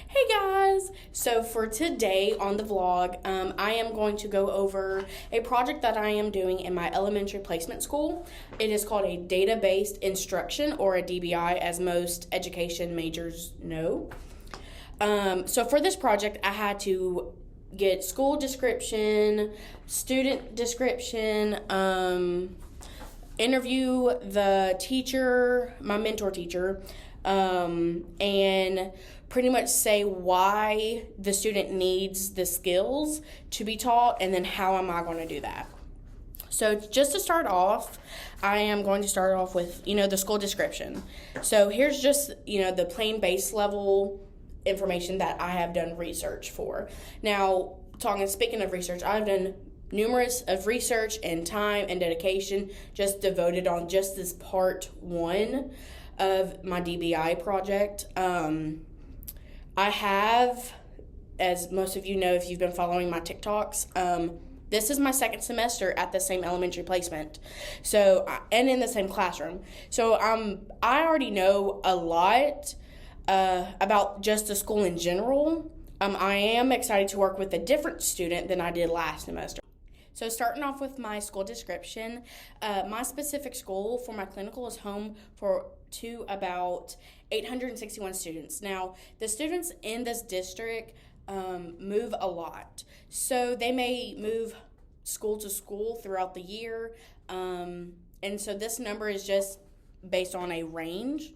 Hey guys! So for today on the vlog, I am going to go over a project that I am doing in my elementary placement school. It is called a data-based instruction, or a DBI, as most education majors know. So for this project, I had to get school description, student description, interview the teacher, my mentor teacher, and pretty much say why the student needs the skills to be taught, and then how am I going to do that. So just to start off, I am going to start off with, the school description. So here's just, the plain base level information that I have done research for. Now, speaking of research, I've done numerous of research and time and dedication just devoted on just this part one of my DBI project. I have, as most of you know if you've been following my TikToks, this is my second semester at the same elementary placement, and in the same classroom. So I already know a lot about just the school in general. I am excited to work with a different student than I did last semester. So starting off with my school description, my specific school for my clinical is home to about 861 students. Now, the students in this district move a lot. So they may move school to school throughout the year. And so this number is just based on a range.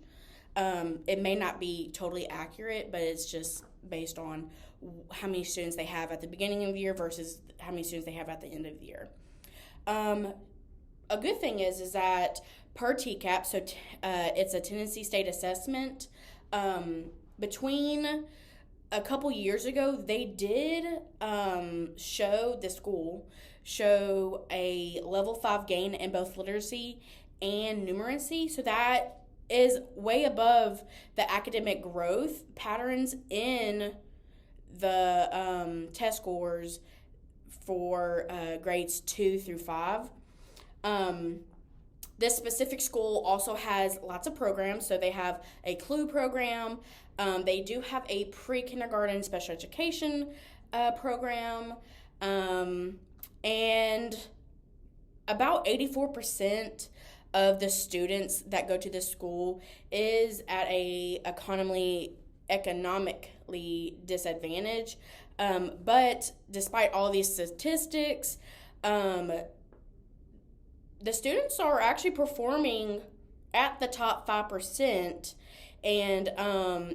It may not be totally accurate, but it's just based on how many students they have at the beginning of the year versus how many students they have at the end of the year. A good thing is that per TCAP, so it's a Tennessee State Assessment, between a couple years ago, they did show a level 5 gain in both literacy and numeracy. So that is way above the academic growth patterns in the test scores for grades 2 through 5. This specific school also has lots of programs. So they have a CLUE program. They do have a pre-kindergarten special education program. And about 84% of the students that go to this school is at a economically disadvantaged. But despite all these statistics, the students are actually performing at the top 5%. And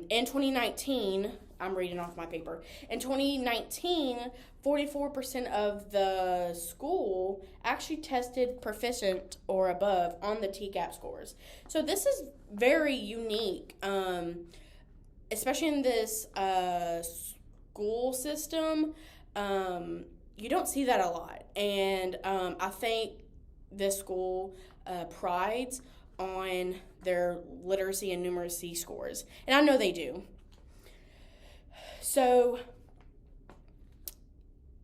in 2019, I'm reading off my paper. In 2019, 44% of the school actually tested proficient or above on the TCAP scores. So this is very unique, especially in this school system. You don't see that a lot. And I think this school prides on their literacy and numeracy scores. And I know they do. So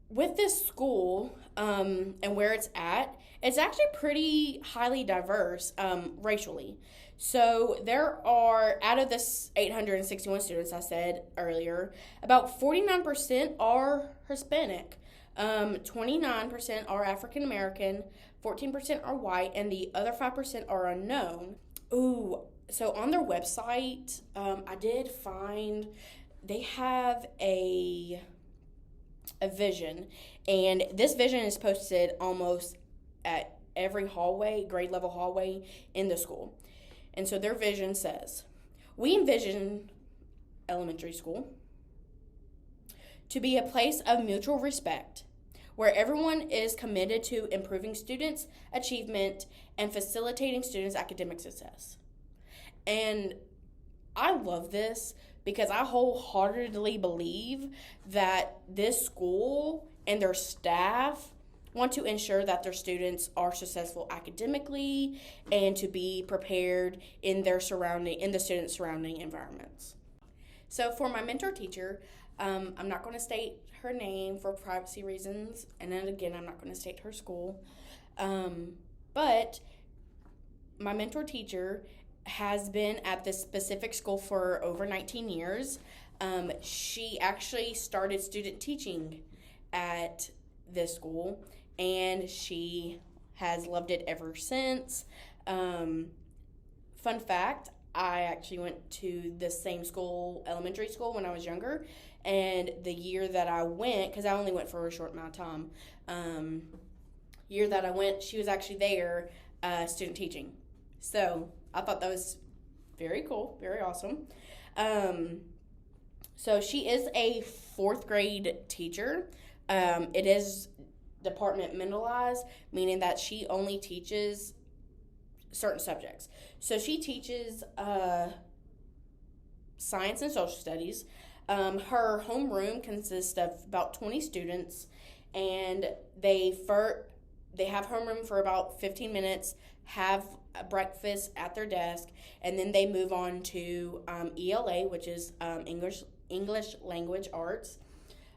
with this school and where it's actually pretty highly diverse racially. So there are, out of this 861 students I said earlier, about 49% are Hispanic, 29% are African American, 14% are white, and the other 5% are unknown. So on their website, I did find they have a vision, and this vision is posted almost at every grade level hallway in the school. And so their vision says, "We envision elementary school to be a place of mutual respect, where everyone is committed to improving students' achievement and facilitating students' academic success." And I love this because I wholeheartedly believe that this school and their staff want to ensure that their students are successful academically and to be prepared in the students' surrounding environments. So for my mentor teacher, I'm not going to state her name for privacy reasons, and then again, I'm not going to state her school. But my mentor teacher has been at this specific school for over 19 years. She actually started student teaching at this school, and she has loved it ever since. Fun fact, I actually went to the same school, elementary school, when I was younger, and the year that I went, because I only went for a short amount of time, year that I went, she was actually there student teaching. So I thought that was very cool, very awesome. So she is a fourth grade teacher. It is departmentalized, meaning that she only teaches certain subjects. So she teaches science and social studies. Her homeroom consists of about 20 students, and they have homeroom for about 15 minutes, have a breakfast at their desk, and then they move on to ELA, which is English Language Arts.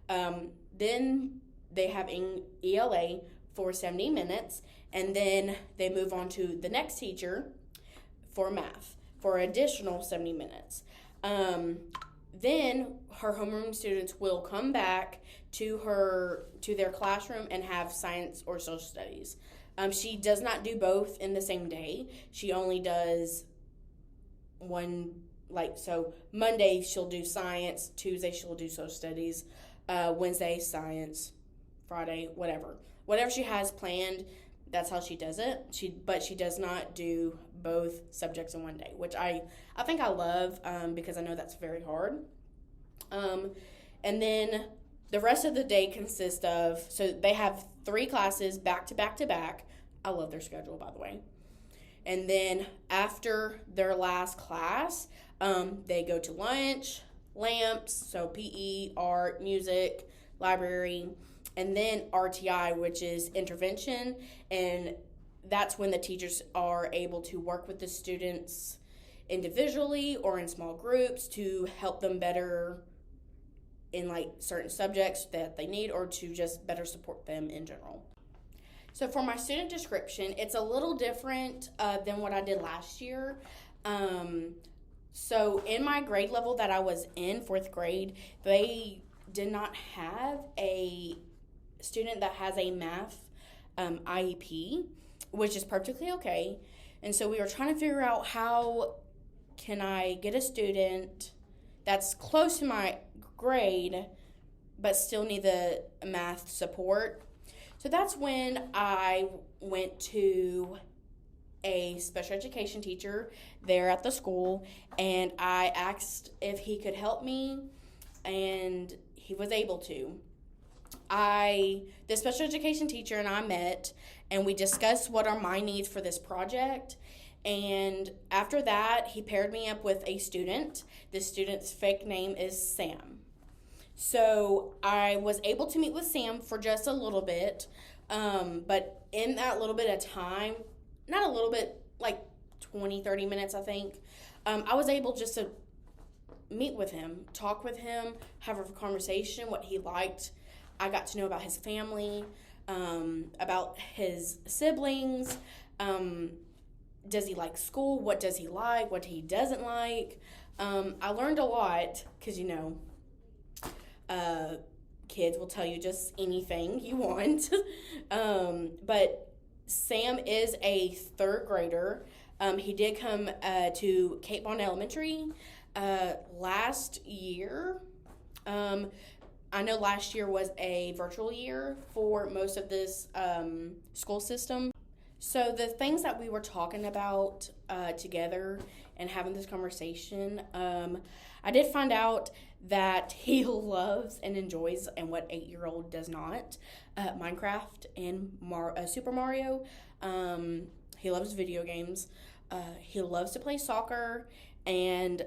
Then they have ELA for 70 minutes, and then they move on to the next teacher for math for additional 70 minutes. Then her homeroom students will come back to their classroom and have science or social studies. She does not do both in the same day. She only does one, so Monday she'll do science, Tuesday she'll do social studies, Wednesday science, Friday whatever she has planned. That's how she does it. But she does not do both subjects in one day, which I think I love, because I know that's very hard. And then the rest of the day consists of, so they have 3 classes back to back to back. I love their schedule, by the way. And then after their last class, they go to lunch, lamps, so PE, art, music, library, and then RTI, which is intervention, and that's when the teachers are able to work with the students individually or in small groups to help them better in certain subjects that they need, or to just better support them in general. So for my student description, it's a little different than what I did last year. So in my grade level that I was in, 4th grade, they did not have a student that has a math IEP, which is perfectly okay. And so we were trying to figure out, how can I get a student that's close to my grade but still need the math support. So that's when I went to a special education teacher there at the school, and I asked if he could help me, and he was able to. The special education teacher and I met, and we discussed what are my needs for this project. And after that, he paired me up with a student. The student's fake name is Sam. So I was able to meet with Sam for just a little bit, but in that little bit of time, not a little bit, 20, 30 minutes, I think, I was able just to meet with him, talk with him, have a conversation, what he liked. I got to know about his family, about his siblings. Does he like school? What does he like? What he doesn't like? I learned a lot because, kids will tell you just anything you want. But Sam is a 3rd grader. He did come to Cape Bond Elementary last year. I know last year was a virtual year for most of this school system. So the things that we were talking about together and having this conversation, I did find out that he loves and enjoys, and what 8-year-old does not, Minecraft and Super Mario. He loves video games. He loves to play soccer, and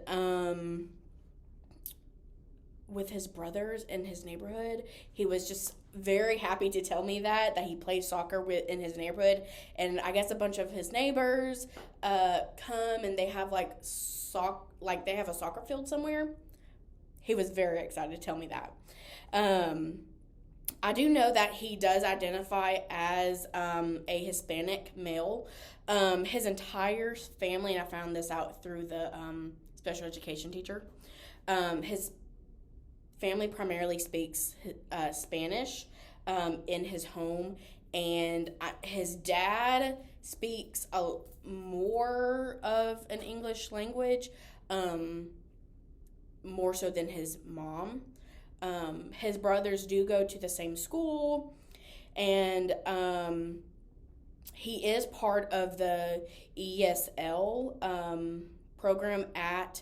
with his brothers in his neighborhood, he was just very happy to tell me that he plays soccer in his neighborhood. And I guess a bunch of his neighbors come, and they have they have a soccer field somewhere. He was very excited to tell me that. I do know that he does identify as a Hispanic male. His entire family, and I found this out through the special education teacher, his family primarily speaks Spanish in his home, and his dad speaks more of an English language, more so than his mom. His brothers do go to the same school, and he is part of the ESL program at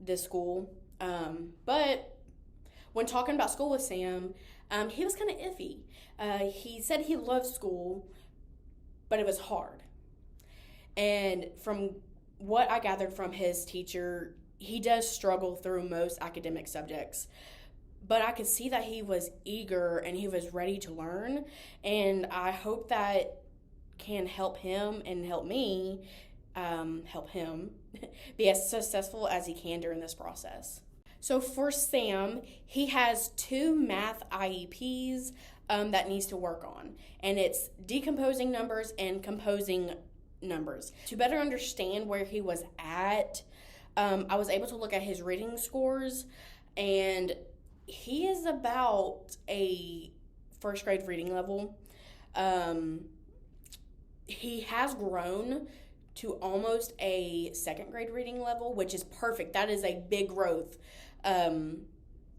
the school. But when talking about school with Sam, he was kind of iffy. He said he loved school, but it was hard. And from what I gathered from his teacher, he does struggle through most academic subjects. But I could see that he was eager and he was ready to learn. And I hope that can help him and help me help him be as successful as he can during this process. So for Sam, he has 2 math IEPs that needs to work on, and it's decomposing numbers and composing numbers. To better understand where he was at, I was able to look at his reading scores, and he is about a first grade reading level. He has grown to almost a second grade reading level, which is perfect. That is a big growth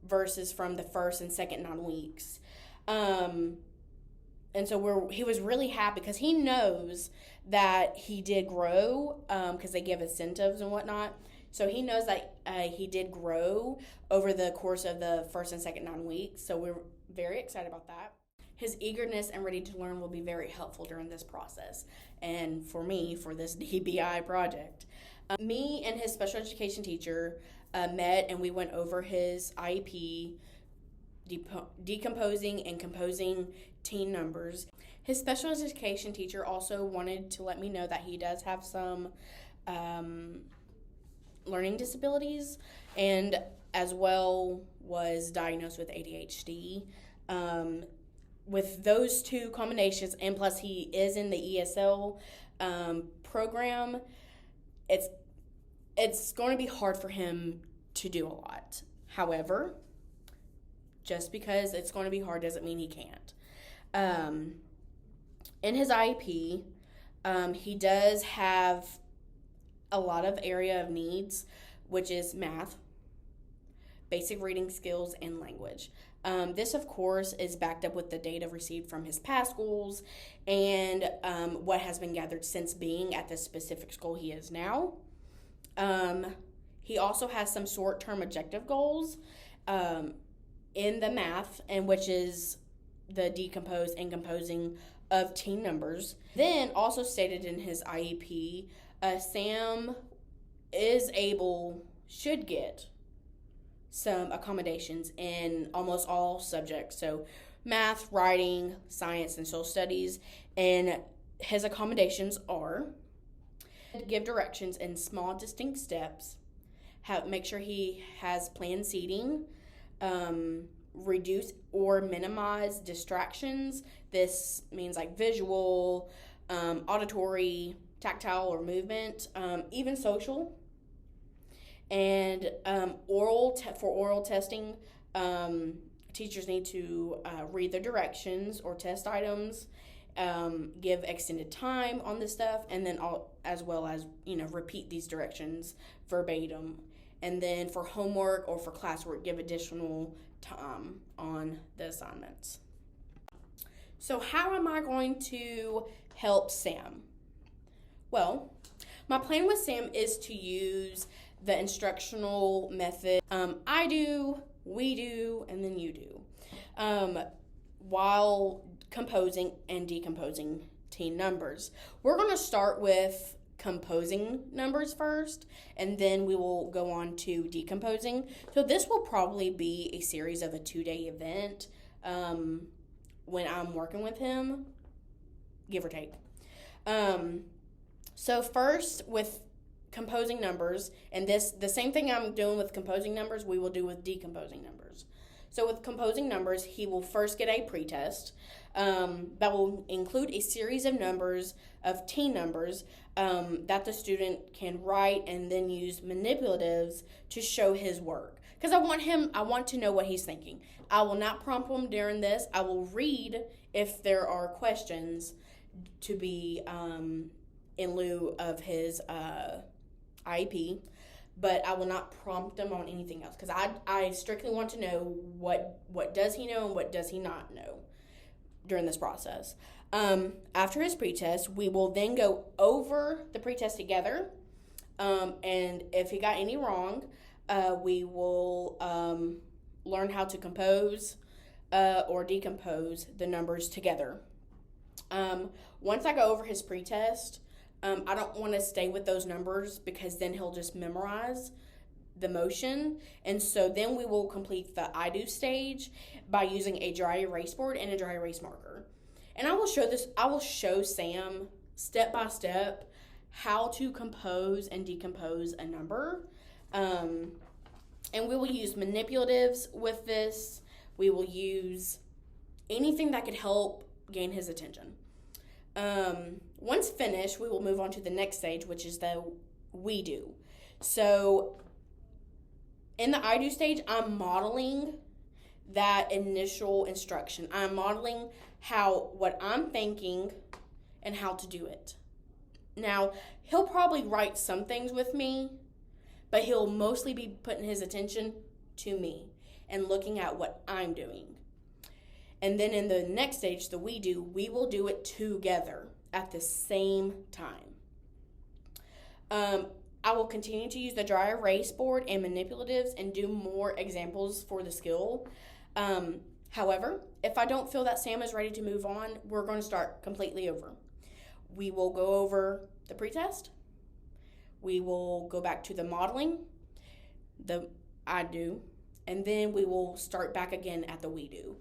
versus from the first and second 9 weeks. And so he was really happy because he knows that he did grow because they give incentives and whatnot. So he knows that he did grow over the course of the first and second 9 weeks. So we're very excited about that. His eagerness and ready to learn will be very helpful during this process and for me for this DBI project. Me and his special education teacher met and we went over his IEP, decomposing and composing teen numbers. His special education teacher also wanted to let me know that he does have some learning disabilities and as well was diagnosed with ADHD. With those 2 combinations, and plus he is in the ESL program, it's going to be hard for him to do a lot. However, just because it's going to be hard doesn't mean he can't. In his IEP, he does have a lot of area of needs, which is math, basic reading skills, and language. This, of course, is backed up with the data received from his past schools and what has been gathered since being at the specific school he is now. He also has some short-term objective goals in the math, and which is the decompose and composing of teen numbers. Then, also stated in his IEP, Sam should get some accommodations in almost all subjects. So math, writing, science, and social studies. And his accommodations are give directions in small, distinct steps, make sure he has planned seating, reduce or minimize distractions. This means like visual, auditory, tactile, or movement, even social. And for oral testing, teachers need to read the directions or test items, give extended time on this stuff, and then as well as repeat these directions verbatim. And then for homework or for classwork, give additional time on the assignments. So how am I going to help Sam? Well, my plan with Sam is to use the instructional method I do, we do, and then you do while composing and decomposing teen numbers. We're going to start with composing numbers first, and then we will go on to decomposing. So this will probably be a series of a 2-day event when I'm working with him, give or take. So first with composing numbers, and the same thing I'm doing with composing numbers, we will do with decomposing numbers. So with composing numbers, he will first get a pretest that will include a series of numbers, of teen numbers, that the student can write and then use manipulatives to show his work. because I want to know what he's thinking. I will not prompt him during this. I will read if there are questions to be in lieu of his IEP, but I will not prompt him on anything else because I strictly want to know what does he know and what does he not know during this process. After his pretest, we will then go over the pretest together, and if he got any wrong, we will learn how to compose or decompose the numbers together. Once I go over his pretest, I don't want to stay with those numbers because then he'll just memorize the motion. And so then we will complete the I do stage by using a dry erase board and a dry erase marker. And I will show Sam step by step how to compose and decompose a number. And we will use manipulatives with this. We will use anything that could help gain his attention. Once finished, we will move on to the next stage, which is the we do. So in the I do stage, I'm modeling that initial instruction. I'm modeling what I'm thinking and how to do it. Now, he'll probably write some things with me, but he'll mostly be putting his attention to me and looking at what I'm doing. And then in the next stage, we will do it together at the same time. I will continue to use the dry erase board and manipulatives and do more examples for the skill. However, if I don't feel that Sam is ready to move on, we're going to start completely over. We will go over the pretest. We will go back to the modeling, the I do, and then we will start back again at the we do.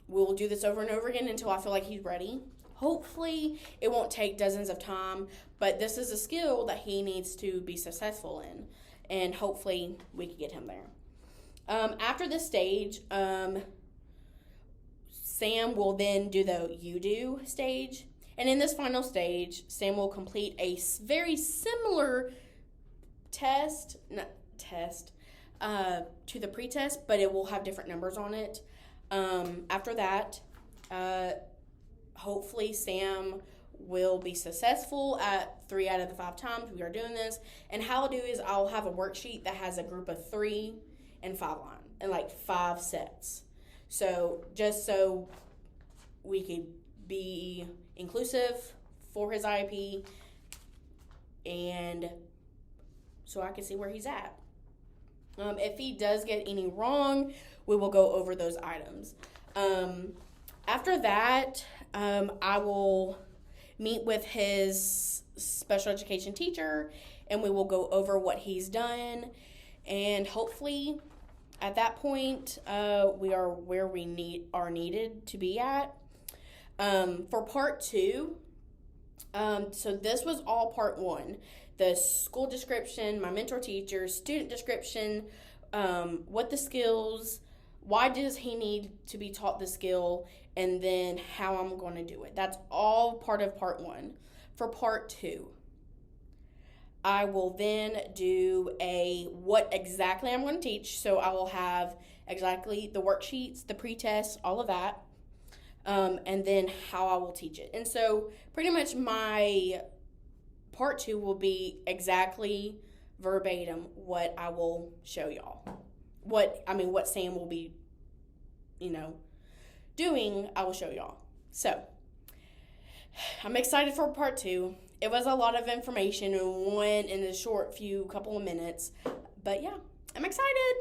We'll do this over and over again until I feel like he's ready. Hopefully, it won't take dozens of time, but this is a skill that he needs to be successful in, and hopefully we can get him there. After this stage, Sam will then do the you do stage, and in this final stage, Sam will complete a very similar test to the pretest, but it will have different numbers on it. After that, hopefully Sam will be successful at 3 out of the 5 times we are doing this. And how I'll do is I'll have a worksheet that has a group of 3 and 5 lines and like 5 sets. So just so we could be inclusive for his IEP and so I can see where he's at. If he does get any wrong, we will go over those items. After that, I will meet with his special education teacher, and we will go over what he's done. And hopefully, at that point, we are where we are needed to be at. For part 2, so this was all part 1. The school description, my mentor teacher, student description, what the skills, why does he need to be taught the skill, and then how I'm going to do it. That's all part of part 1. For part 2, I will then do what exactly I'm going to teach. So I will have exactly the worksheets, the pretest, all of that, and then how I will teach it. And so pretty much my part 2 will be exactly verbatim what I will show y'all. What Sam will be, doing, I will show y'all. So, I'm excited for part 2. It was a lot of information and went in a short couple of minutes. But yeah, I'm excited.